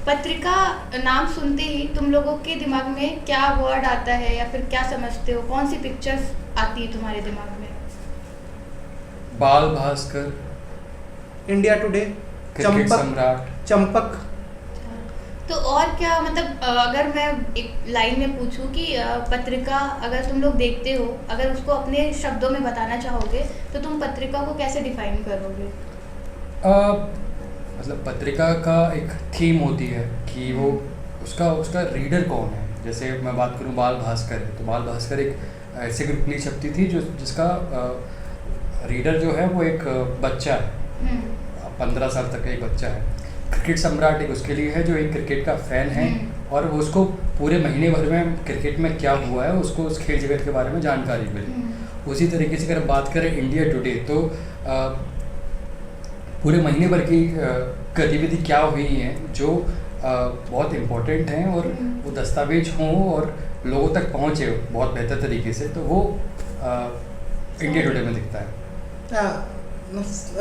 पत्रिका नाम सुनते ही तुम लोगों के दिमाग में क्या वर्ड आता है या फिर क्या समझते हो, कौन सी पिक्चर्स आती है तुम्हारे दिमाग में? बाल भास्कर, इंडिया टुडे, क्रिकेट सम्राट, चंपक। तो और क्या, मतलब अगर मैं एक लाइन में पूछूं कि पत्रिका अगर तुम लोग देखते हो, अगर उसको अपने शब्दों में बताना चाहोगे तो तुम पत्रिका को कैसे डिफाइन करोगे? मतलब पत्रिका का एक थीम होती है कि वो उसका रीडर कौन है। जैसे मैं बात करूं बाल भास्कर है, तो बाल भास्कर एक ऐसे गुटली शक्ति थी जिसका रीडर जो है वो एक बच्चा है, 15 साल तक का एक बच्चा है। क्रिकेट सम्राट एक उसके लिए है जो एक क्रिकेट का फ़ैन है और वो उसको पूरे महीने भर में क्रिकेट में क्या हुआ है उसको उस खेल जगत के बारे में जानकारी मिली। उसी तरीके से अगर बात करें इंडिया टुडे, तो पूरे महीने भर की गतिविधि क्या हुई हैं जो बहुत इम्पोर्टेंट हैं और वो दस्तावेज हों और लोगों तक पहुँचे बहुत बेहतर तरीके से, तो वो इंडिया टुडे में दिखता है।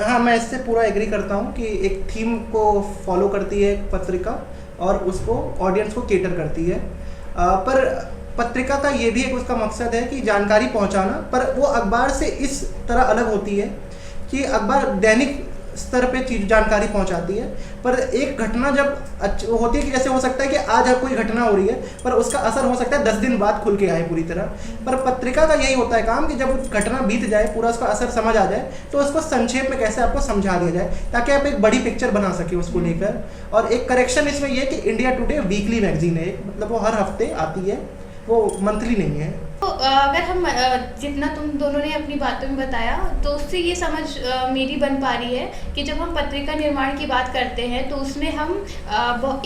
हाँ, मैं इससे पूरा एग्री करता हूँ कि एक थीम को फॉलो करती है पत्रिका और उसको ऑडियंस को केटर करती है। पर पत्रिका का ये भी एक उसका मकसद है कि जानकारी पहुँचाना, पर वो अखबार से इस तरह अलग होती है कि अखबार दैनिक स्तर पे चीज जानकारी पहुंचाती है। पर एक घटना जब होती है कि जैसे हो सकता है कि आज कोई घटना हो रही है पर उसका असर हो सकता है 10 दिन बाद खुल के आए पूरी तरह। पर पत्रिका का यही होता है काम कि जब घटना बीत जाए, पूरा उसका असर समझ आ जाए, तो उसको संक्षेप में कैसे आपको समझा दिया जाए ताकि आप एक बड़ी पिक्चर बना सके उसको लेकर। और एक करेक्शन इसमें यह है कि इंडिया टुडे वीकली मैगजीन है, मतलब वो हर हफ्ते आती है, वो मंथली नहीं है। तो अगर हम जितना तुम दोनों ने अपनी बातों में बताया तो उससे ये समझ मेरी बन पा रही है कि जब हम पत्रिका निर्माण की बात करते हैं तो उसमें हम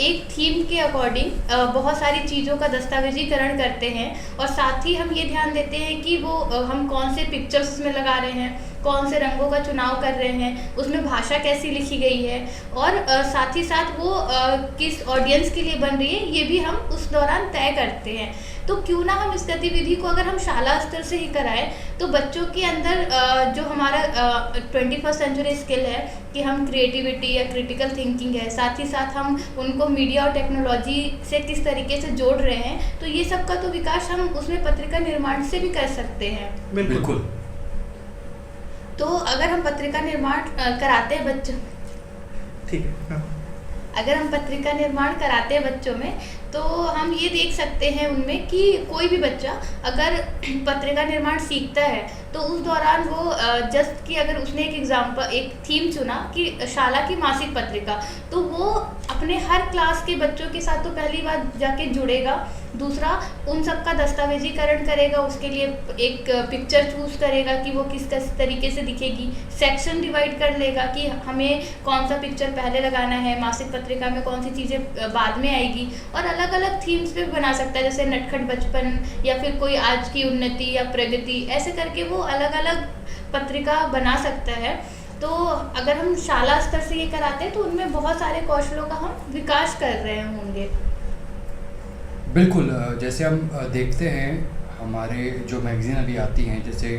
एक थीम के अकॉर्डिंग बहुत सारी चीज़ों का दस्तावेजीकरण करते हैं और साथ ही हम ये ध्यान देते हैं कि वो हम कौन से पिक्चर्स उसमें लगा रहे हैं, कौन से रंगों का चुनाव कर रहे हैं, उसमें भाषा कैसी लिखी गई है और साथ ही साथ वो किस ऑडियंस के लिए बन रही है ये भी हम उस दौरान तय करते हैं। तो क्यों ना हम इस गतिविधि को अगर हम शाला स्तर से ही कराएं तो बच्चों के अंदर जो हमारा 21st सेंचुरी स्किल है कि हम क्रिएटिविटी या क्रिटिकल थिंकिंग है, साथ ही साथ हम उनको मीडिया और टेक्नोलॉजी से किस तरीके से जोड़ रहे हैं, तो ये सब का तो विकास हम उसमें पत्रिका निर्माण से भी कर सकते हैं। बिल्कुल। तो अगर हम पत्रिका निर्माण कराते हैं बच्चों, ठीक है, हाँ। अगर हम पत्रिका निर्माण कराते हैं बच्चों में तो हम ये देख सकते हैं उनमें कि कोई भी बच्चा अगर पत्रिका निर्माण सीखता है तो उस दौरान वो जस्ट कि अगर उसने एक एग्जाम्पल, एक थीम चुना कि शाला की मासिक पत्रिका, तो वो अपने हर क्लास के बच्चों के साथ तो पहली बार जाके जुड़ेगा, दूसरा उन सब का दस्तावेजीकरण करेगा, उसके लिए एक पिक्चर चूज करेगा कि वो किस तरीके से दिखेगी, सेक्शन डिवाइड कर लेगा कि हमें कौन सा पिक्चर पहले लगाना है, मासिक पत्रिका में कौन सी चीज़ें बाद में आएगी, और अलग अलग थीम्स पे बना सकता है जैसे नटखट बचपन या फिर कोई आज की उन्नति या प्रगति, ऐसे करके वो अलग अलग पत्रिका बना सकता है। तो अगर हम शाला स्तर से ये कराते हैं तो उनमें बहुत सारे कौशलों का हम विकास कर रहे होंगे। बिल्कुल। जैसे हम देखते हैं हमारे जो मैगज़ीन अभी आती हैं, जैसे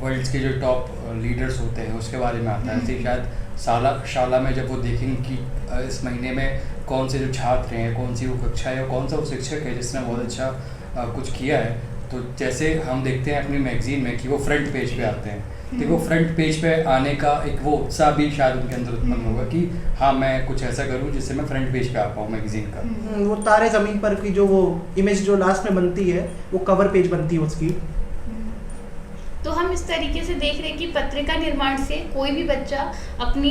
वर्ल्ड के जो टॉप लीडर्स होते हैं उसके बारे में आता है, ऐसे शायद शाला में जब वो देखेंगे कि इस महीने में कौन से जो छात्र हैं, कौन सी वो कक्षा है, कौन सा वो शिक्षक है जिसने बहुत अच्छा कुछ किया है, तो जैसे हम देखते हैं अपनी मैगज़ीन में कि वो फ्रंट पेज पे आते हैं, तो वो फ्रंट पेज पे आने का एक वो उत्साह भी शायद उनके अंदर उत्पन्न होगा कि हाँ मैं कुछ ऐसा करूँ जिससे मैं फ्रंट पेज पे आ पाऊँ मैगज़ीन का। वो तारे ज़मीन पर की जो वो इमेज जो लास्ट में बनती है वो कवर पेज बनती है उसकी। तो हम इस तरीके से देख रहे हैं कि पत्रिका निर्माण से कोई भी बच्चा अपनी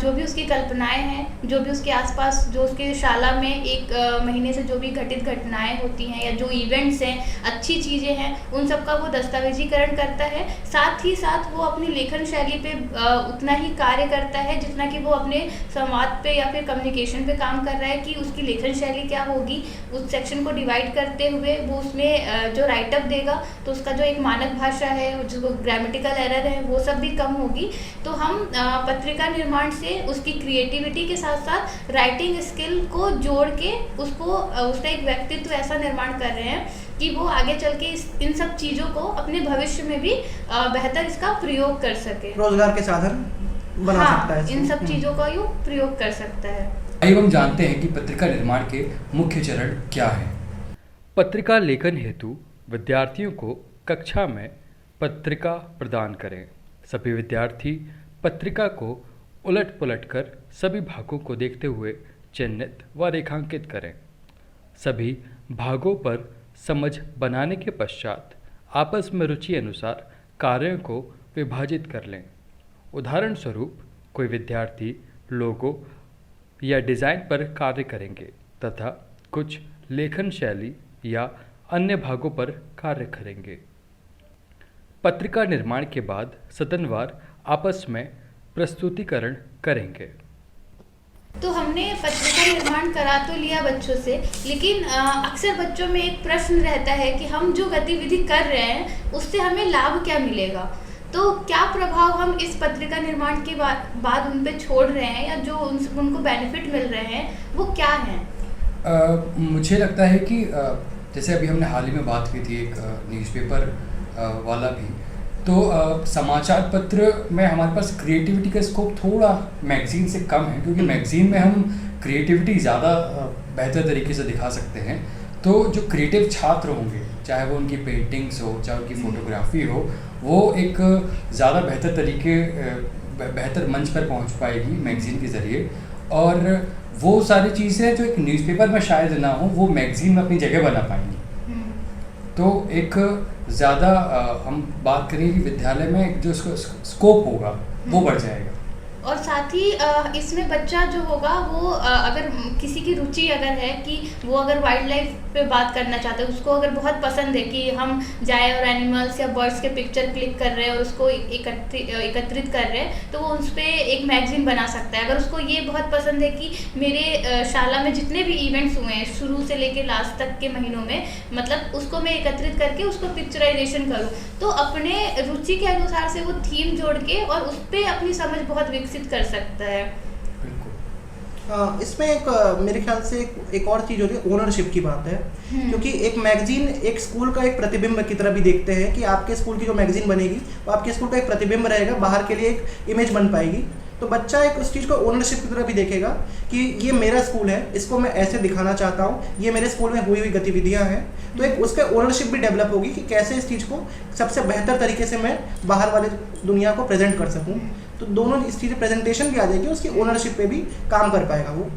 जो भी उसकी कल्पनाएं हैं, जो भी उसके आसपास, जो उसके शाला में एक महीने से जो भी घटित घटनाएं होती हैं या जो इवेंट्स हैं, अच्छी चीज़ें हैं, उन सब का वो दस्तावेजीकरण करता है। साथ ही साथ वो अपनी लेखन शैली पे उतना ही कार्य करता है जितना कि वो अपने संवाद पे या फिर कम्युनिकेशन पे काम कर रहा है कि उसकी लेखन शैली क्या होगी। उस सेक्शन को डिवाइड करते हुए वो उसमें जो राइटअप देगा तो उसका जो एक मानक भाषा है, जो ग्रामेटिकल एरर है, वो सब भी कम होगी। तो हम पत्रिका निर्माण से उसकी क्रिएटिविटी के साथ साथ राइटिंग स्किल को जोड़ के उसको उसका एक व्यक्तित्व ऐसा निर्माण कर रहे हैं कि वो आगे चल के इन सब चीज़ों को अपने भविष्य में भी बेहतर इसका प्रयोग कर सके, रोजगार के साधन बना सकता है, इन सब चीज़ों का ये प्रयोग कर सकता है। आइए हम जानते हैं कि पत्रिका निर्माण के मुख्य चरण क्या हैं। पत्रिका लेखन हेतु विद्यार्थियों को कक्षा में पत्रिका प्रदान करें। सभी विद्यार्थी पत्रिका को उलट पुलट कर सभी भागों को देखते हुए चिह्नित व रेखांकित करें। सभी भागों पर समझ बनाने के पश्चात आपस में रुचि अनुसार कार्यों को विभाजित कर लें। उदाहरण स्वरूप कोई विद्यार्थी लोगो या डिज़ाइन पर कार्य करेंगे तथा कुछ लेखन शैली या अन्य भागों पर कार्य करेंगे। पत्रिका निर्माण के बाद सदनवार आपस में प्रस्तुतिकरण करेंगे। तो हमने पत्रिका निर्माण करा तो लिया बच्चों से, लेकिन अक्सर बच्चों में एक प्रश्न रहता है कि हम जो गतिविधि कर रहे हैं उससे हमें लाभ क्या मिलेगा। तो क्या प्रभाव हम इस पत्रिका निर्माण के बाद उन पे छोड़ रहे हैं या जो उनको बेनिफिट मिल रहे हैं वो क्या हैं? मुझे लगता है कि जैसे अभी हमने हाल ही में बात की थी एक न्यूज़पेपर वाला भी, तो समाचार पत्र में हमारे पास क्रिएटिविटी का स्कोप थोड़ा मैगज़ीन से कम है, क्योंकि मैगज़ीन में हम क्रिएटिविटी ज़्यादा बेहतर तरीके से दिखा सकते हैं। तो जो क्रिएटिव छात्र होंगे, चाहे वो उनकी पेंटिंग्स हो, चाहे उनकी फ़ोटोग्राफी हो, वो एक ज़्यादा बेहतर मंच पर पहुंच पाएगी मैगज़ीन के ज़रिए। और वो सारी चीज़ें जो एक न्यूज़पेपर में शायद ना हो, वो मैगज़ीन में अपनी जगह बना पाएंगी। तो एक ज़्यादा हम बात करें कि विद्यालय में जो स्कोप होगा वो बढ़ जाएगा। और साथ ही इसमें बच्चा जो होगा वो अगर किसी की रुचि अगर है कि वो अगर वाइल्ड लाइफ पे बात करना चाहते हैं, उसको अगर बहुत पसंद है कि हम जाए और एनिमल्स या बर्ड्स के पिक्चर क्लिक कर रहे हैं और उसको एकत्रित कर रहे हैं, तो वो उस पर एक मैगज़ीन बना सकता है। अगर उसको ये बहुत पसंद है कि मेरे शाला में जितने भी इवेंट्स हुए हैं शुरू से लेकर लास्ट तक के महीनों में, मतलब उसको मैं एकत्रित करके उसको पिक्चराइजेशन करूँ, तो अपने रुचि के अनुसार से वो थीम जोड़ के और उस पर अपनी समझ बहुत विकसित कर सकता है। इसमें एक मेरे ख्याल से एक और चीज़ होती है, ओनरशिप की बात है। क्योंकि एक मैगजीन एक स्कूल का एक प्रतिबिंब की तरह भी देखते हैं कि आपके स्कूल की जो मैगजीन बनेगी वो आपके स्कूल का एक प्रतिबिंब रहेगा, बाहर के लिए एक इमेज बन पाएगी। तो बच्चा एक उस चीज़ को ओनरशिप की तरह भी देखेगा कि ये मेरा स्कूल है, इसको मैं ऐसे दिखाना चाहता हूँ, ये मेरे स्कूल में हुई गतिविधियाँ हैं। तो एक उसके ओनरशिप भी डेवलप होगी कि कैसे इस चीज़ को सबसे बेहतर तरीके से मैं बाहर वाले दुनिया को प्रेजेंट कर सकूँ। तो दोनों इस चीज़ प्रेजेंटेशन भी आ जाएगी, उसकी ओनरशिप पे भी काम कर पाएगा वो।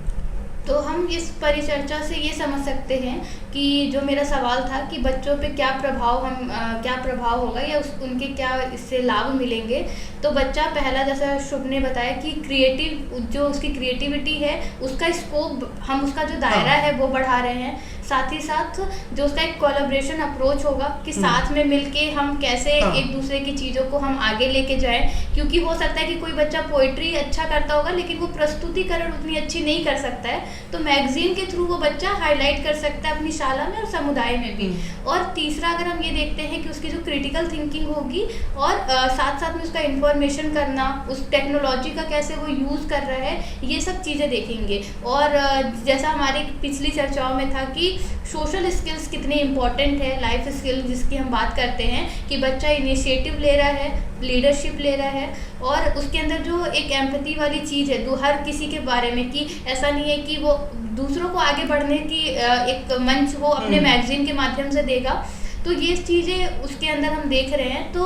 तो हम इस परिचर्चा से ये समझ सकते हैं कि जो मेरा सवाल था कि बच्चों पे क्या प्रभाव होगा या उनके क्या इससे लाभ मिलेंगे। तो बच्चा पहला, जैसा शुभ ने बताया कि जो उसकी क्रिएटिविटी है उसका स्कोप, हम उसका जो दायरा है वो बढ़ा रहे हैं। साथ ही साथ जो उसका एक कोलैबोरेशन अप्रोच होगा कि साथ में मिलके हम कैसे एक दूसरे की चीज़ों को हम आगे लेके जाएं। क्योंकि हो सकता है कि कोई बच्चा पोइट्री अच्छा करता होगा लेकिन वो प्रस्तुतिकरण उतनी अच्छी नहीं कर सकता है, तो मैगजीन के थ्रू वो बच्चा हाईलाइट कर सकता है अपनी शाला में और समुदाय में भी। और तीसरा, अगर हम ये देखते हैं कि उसकी जो क्रिटिकल थिंकिंग होगी और साथ साथ में उसका इन्फॉर्मेशन करना, उस टेक्नोलॉजी का कैसे वो यूज़ कर रहा है, ये सब चीज़ें देखेंगे। और जैसा हमारे पिछली चर्चाओं में था कि सोशल स्किल्स कितने इम्पॉर्टेंट है, लाइफ स्किल जिसकी हम बात करते हैं कि बच्चा इनिशिएटिव ले रहा है, लीडरशिप ले रहा है और उसके अंदर जो एक एम्पैथी वाली चीज़ है हर किसी के बारे में, कि ऐसा नहीं है कि वो दूसरों को आगे बढ़ने की एक मंच वो अपने मैगजीन के माध्यम से देगा। तो ये चीज़ें उसके अंदर हम देख रहे हैं। तो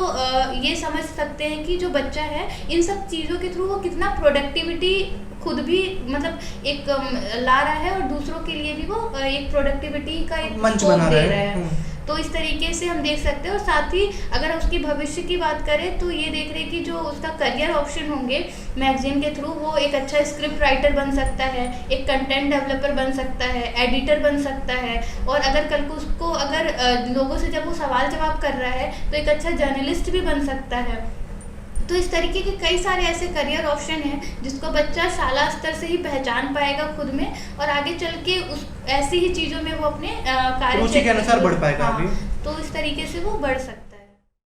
ये समझ सकते हैं कि जो बच्चा है इन सब चीज़ों के थ्रू वो कितना प्रोडक्टिविटी खुद भी मतलब एक ला रहा है और दूसरों के लिए भी वो एक प्रोडक्टिविटी का एक मंच बना दे रहा है। तो इस तरीके से हम देख सकते हैं। और साथ ही अगर उसकी भविष्य की बात करें तो ये देख रहे हैं कि जो उसका करियर ऑप्शन होंगे मैगजीन के थ्रू, वो एक अच्छा स्क्रिप्ट राइटर बन सकता है, एक कंटेंट डेवलपर बन सकता है, एडिटर बन सकता है। और अगर कल को उसको अगर लोगों से जब वो सवाल जवाब कर रहा है तो एक अच्छा जर्नलिस्ट भी बन सकता है। तो इस तरीके के कई सारे ऐसे करियर ऑप्शन हैं जिसको बच्चा शाला स्तर से ही पहचान पाएगा खुद में और आगे चल के उस ऐसी ही चीज़ों में वो अपने कार्य के अनुसार बढ़ पाएगा। तो इस तरीके से वो बढ़ सकता है।